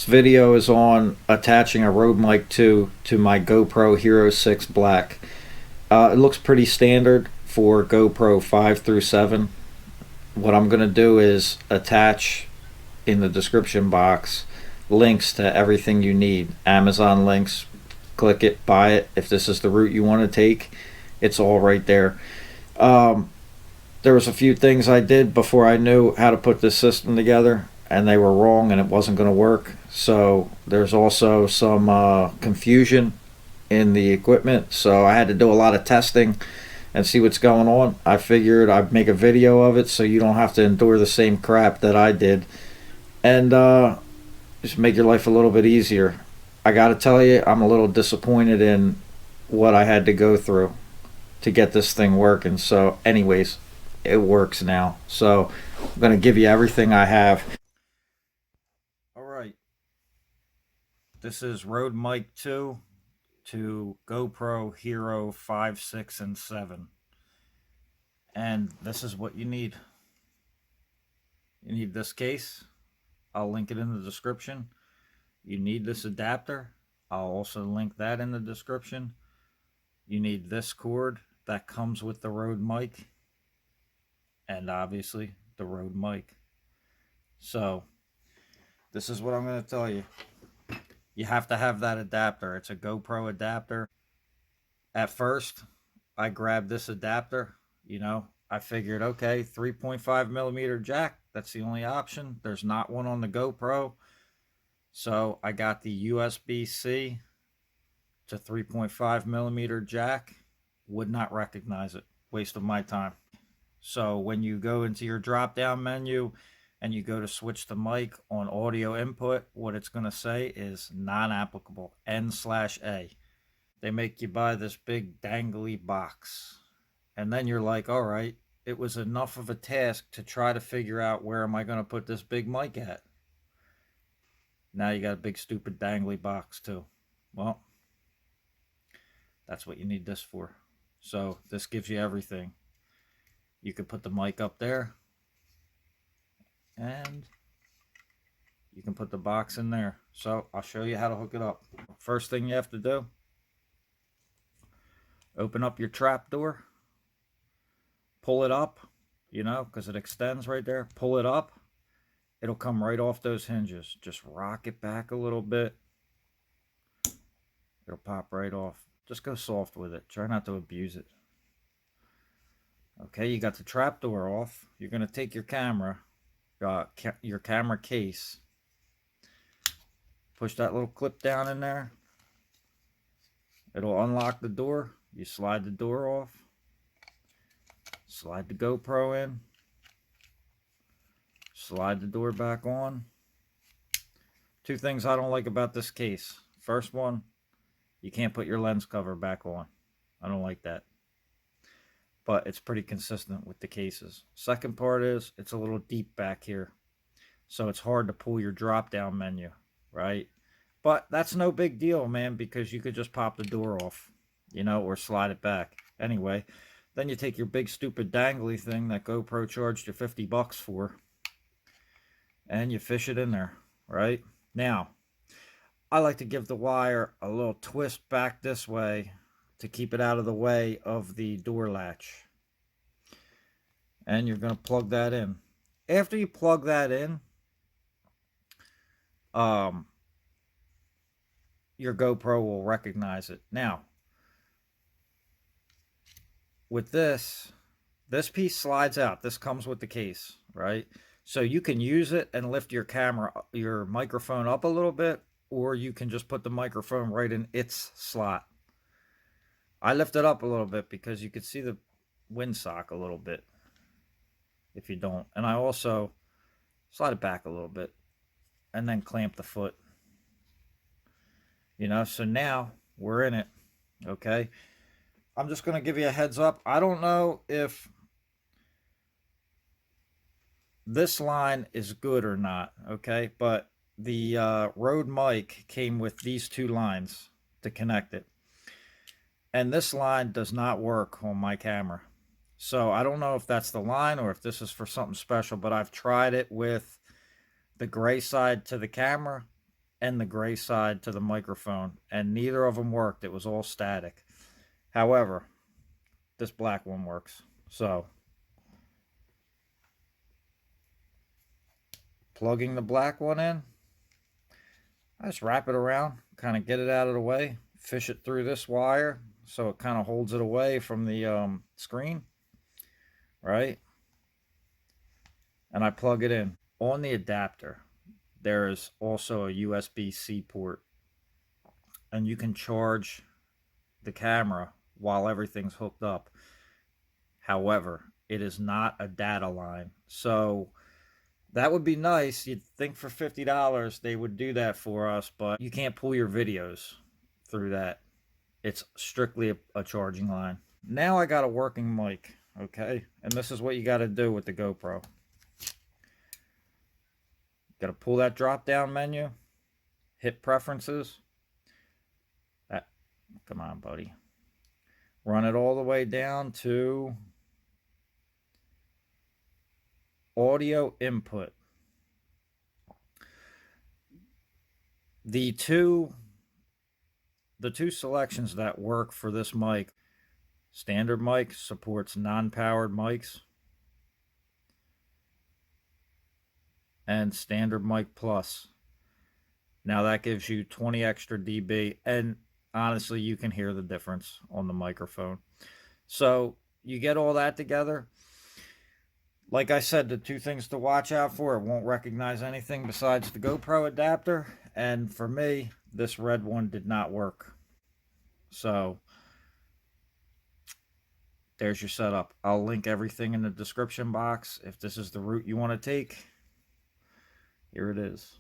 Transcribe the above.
This video is on attaching a Rode Mic 2 to my GoPro Hero 6 Black. It looks pretty standard for GoPro 5 through 7. What I'm going to do is attach in the description box links to everything you need. Amazon links, click it, buy it. If this is the route you want to take, it's all right there. There was a few things I did before I knew how to put this system together, and they were wrong and it wasn't going to work. So there's also some confusion in the equipment, so I had to do a lot of testing and see what's going on. I figured I'd make a video of it so you don't have to endure the same crap that I did, and just make your life a little bit easier. I gotta tell you, I'm a little disappointed in what I had to go through to get this thing working. So anyways, it works now, so I'm gonna give you everything I have. Alright, this is Rode Mic 2 to GoPro Hero 5, 6, and 7. And this is what you need. You need this case. I'll link it in the description. You need this adapter. I'll also link that in the description. You need this cord that comes with the Rode Mic. And obviously the Rode Mic. So this is what I'm going to tell you. You have to have that adapter. It's a GoPro adapter. At first, I grabbed this adapter. I figured, okay, 3.5 millimeter jack. That's the only option. There's not one on the GoPro. So I got the USB-C to 3.5 millimeter jack. Would not recognize it. Waste of my time. So when you go into your drop-down menu and you go to switch the mic on audio input, what it's going to say is non-applicable, N/A. They make you buy this big dangly box. And then you're like, all right, it was enough of a task to try to figure out where am I going to put this big mic at. Now you got a big stupid dangly box too. Well, that's what you need this for. So this gives you everything. You could put the mic up there, and you can put the box in there. So I'll show you how to hook it up. First thing you have to do, open up your trap door, pull it up, because it extends right there. Pull it up. It'll come right off those hinges. Just rock it back a little bit. It'll pop right off. Just go soft with it. Try not to abuse it. Okay, you got the trap door off. You're going to take your camera, your camera case, push that little clip down in there. It'll unlock the door. You slide the door off. Slide the GoPro in. Slide the door back on. Two things I don't like about this case. First one, you can't put your lens cover back on. I don't like that. But it's pretty consistent with the cases. Second part is it's a little deep back here. So it's hard to pull your drop down menu, right? But that's no big deal, man, because you could just pop the door off, or slide it back. Anyway, then you take your big stupid dangly thing that GoPro charged you $50 for, and you fish it in there, right? Now, I like to give the wire a little twist back this way to keep it out of the way of the door latch. And you're going to plug that in. After you plug that in, your GoPro will recognize it. Now, with this piece slides out. This comes with the case, right? So you can use it and lift your microphone up a little bit, or you can just put the microphone right in its slot. I lift it up a little bit because you could see the windsock a little bit if you don't. And I also slide it back a little bit and then clamp the foot. So now we're in it, okay? I'm just going to give you a heads up. I don't know if this line is good or not, okay? But the Rode Mic came with these two lines to connect it. And this line does not work on my camera. So I don't know if that's the line or if this is for something special, but I've tried it with the gray side to the camera and the gray side to the microphone, and neither of them worked. It was all static. However, this black one works. So, plugging the black one in, I just wrap it around, kind of get it out of the way, fish it through this wire so it kind of holds it away from the screen, right? And I plug it in. On the adapter, there is also a USB-C port, and you can charge the camera while everything's hooked up. However, it is not a data line. So that would be nice. You'd think for $50 they would do that for us, but you can't pull your videos through that. It's strictly a charging line. Now I got a working mic, okay? And this is what you got to do with the GoPro. Got to pull that drop down menu, hit preferences. Come on, buddy. Run it all the way down to audio input. The two selections that work for this mic, standard mic supports non-powered mics, and standard mic plus. Now that gives you 20 extra dB, and honestly you can hear the difference on the microphone. So you get all that together. Like I said, the two things to watch out for: it won't recognize anything besides the GoPro adapter, and for me, this red one did not work. So there's your setup. I'll link everything in the description box. If this is the route you want to take, here it is.